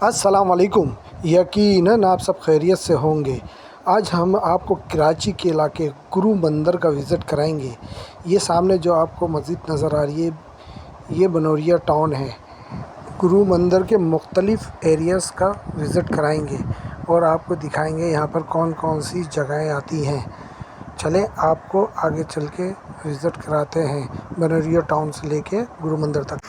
अस्सलाम वालेकुम। यकीनन आप सब खैरियत से होंगे। आज हम आपको कराची के इलाके गुरु मंदिर का विज़िट कराएंगे। ये सामने जो आपको मस्जिद नज़र आ रही है, ये बनौरिया टाउन है। गुरु मंदिर के मुख्तलिफ़ एरियाज़ का विज़िट कराएंगे और आपको दिखाएंगे यहाँ पर कौन कौन सी जगहें आती हैं। चलें आपको आगे चल के विज़िट कराते हैं बनौरिया टाउन से लेके गुरु मंदिर तक।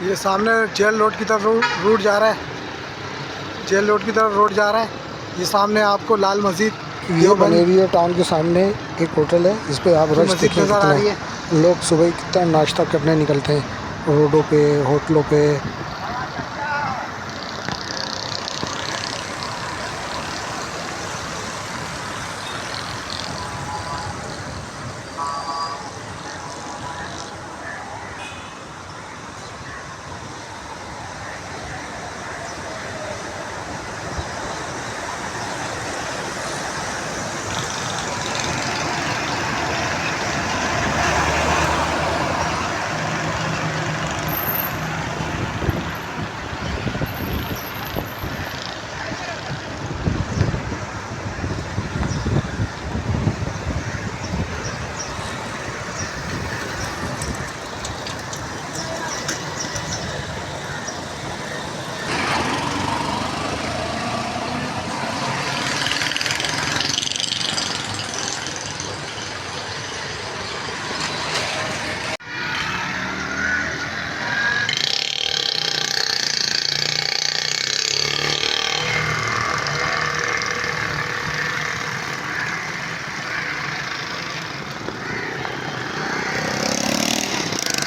ये सामने जेल रोड की तरफ रूट जा रहा है। जेल रोड की तरफ रोड जा रहा है। ये सामने आपको लाल मस्जिद, ये बनौरिया टाउन के सामने एक होटल है जिस पे आप रश देखिए कितना लोग सुबह कितना नाश्ता करने निकलते हैं रोडों पे, होटलों पे।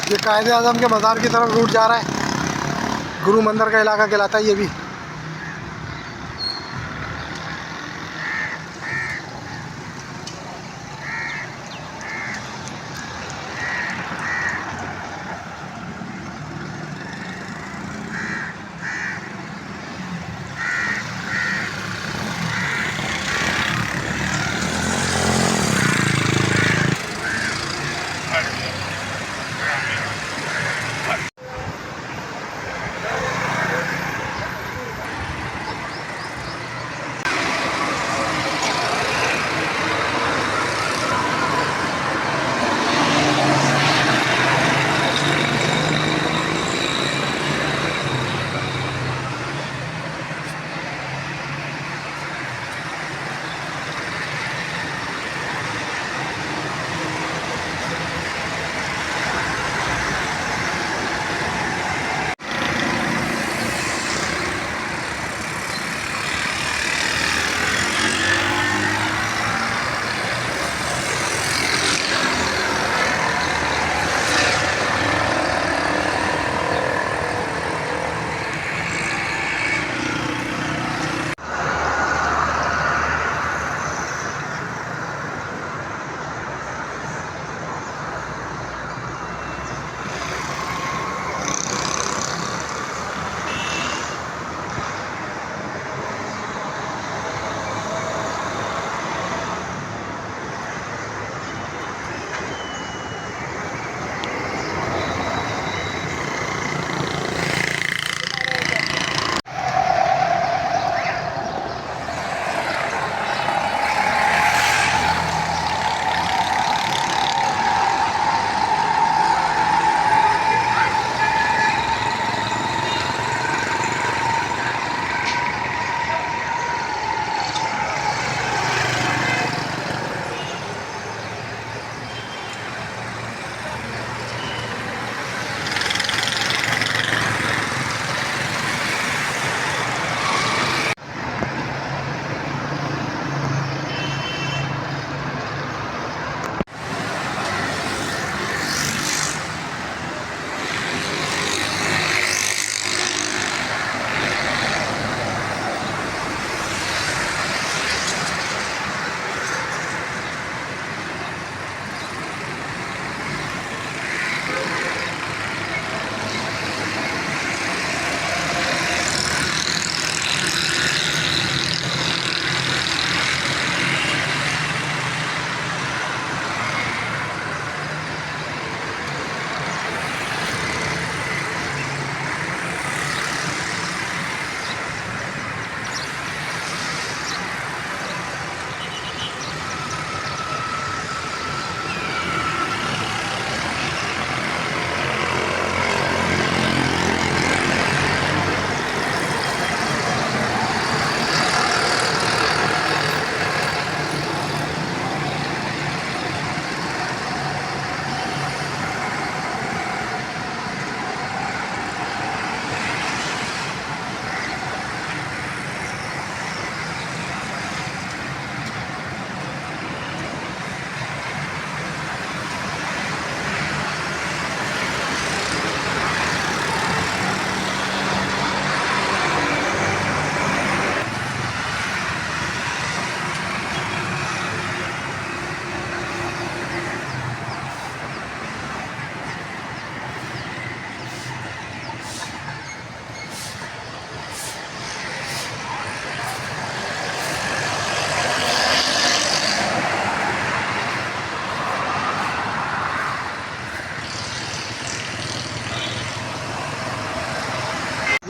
ये कायदे आज़म के मज़ार की तरफ रूट जा रहा है। गुरु मंदिर का इलाका कहलाता है ये भी।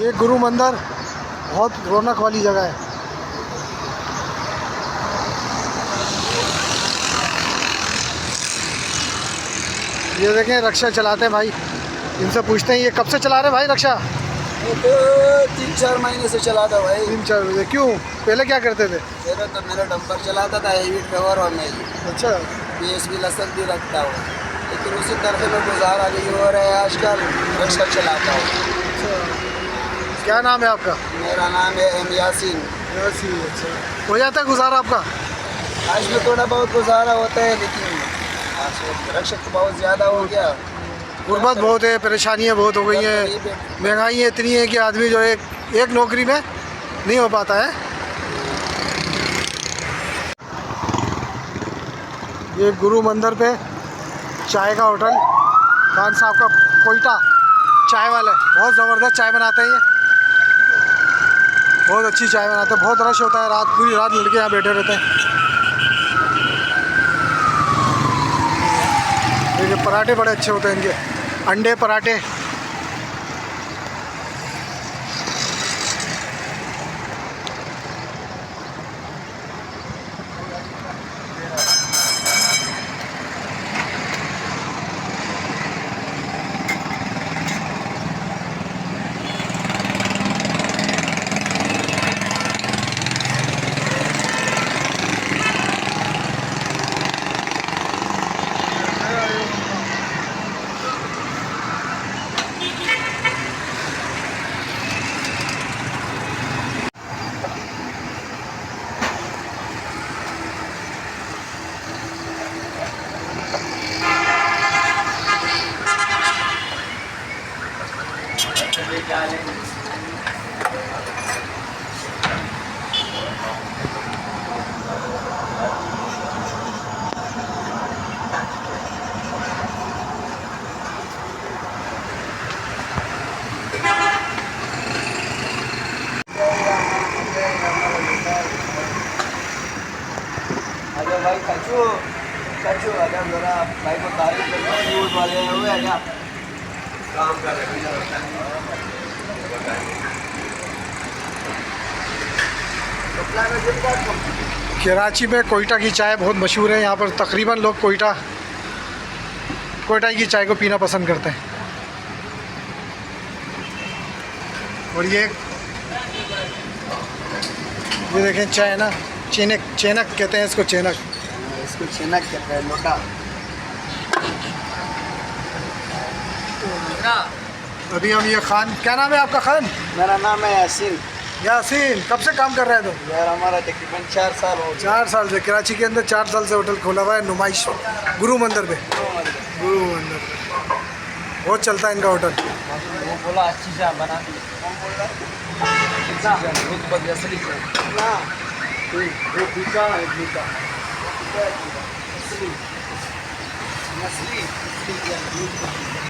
ये गुरु मंदिर बहुत रौनक वाली जगह है। ये देखें रक्षा चलाते हैं भाई, इनसे पूछते हैं ये कब से चला रहे भाई रक्षा? ये तो 3-4 महीने से चलाता भाई। 3-4 बजे। क्यों, पहले क्या करते थे? पहले तो मेरा डंपर चलाता था हेवी ड्राइवर और मैं अच्छा। बीएस भी लसन भी रखता हूँ, लेकिन उसी तरह में गुजारा नहीं हो रहा है आजकल। रिक्शा चलाता हूँ। अच्छा, क्या नाम है आपका? मेरा नाम है एम यासीन। यासीन। अच्छा, हो जाता है गुजारा आपका? आज में थोड़ा बहुत गुजारा होता है, लेकिन आज रिक्शा तो बहुत ज़्यादा हो गया। गुर्बत बहुत है, परेशानियाँ बहुत हो गई हैं, महंगाई इतनी है कि आदमी जो एक नौकरी में नहीं हो पाता है। ये गुरु मंदिर पे चाय का होटल, खान साहब का कोयटा चाय वाला है, बहुत ज़बरदस्त चाय बनाते हैं ये, बहुत अच्छी चाय बनाते हैं। बहुत रश होता है, रात पूरी रात लड़के यहाँ बैठे रहते हैं। देखिए पराठे बड़े अच्छे होते हैं इनके, अंडे पराठे। अरे भाई चाचू चाचू, अगर जरा भाई को तारीफ करना, न्यूज़ वाले आए हुए हैं क्या? काम कर रहे हैं। कराची में कोयटा की चाय बहुत मशहूर है। यहाँ पर तकरीबन लोग कोयटा की चाय को पीना पसंद करते हैं। और ये देखें चाय ना, चेनक कहते हैं इसको, चेनक। इसको चेनक कहते हैं, लोटा। अभी हम ये खान, क्या नाम है आपका खान? मेरा नाम है यासीन। यासीन, कब से काम कर रहे हैं तुम? यार हमारा तकरीबन 4 साल हो गए। 4 साल से कराची के अंदर 4 साल से होटल खोला हुआ है, नुमाइश गुरु मंदिर पे। गुरु मंदिर बहुत चलता है इनका होटल। वो बोला अच्छी चाय बना दी। कौन बोल रहा है? कितना बहुत बढ़िया असली चाय ना, वो पीका है पीका असली नस्ली।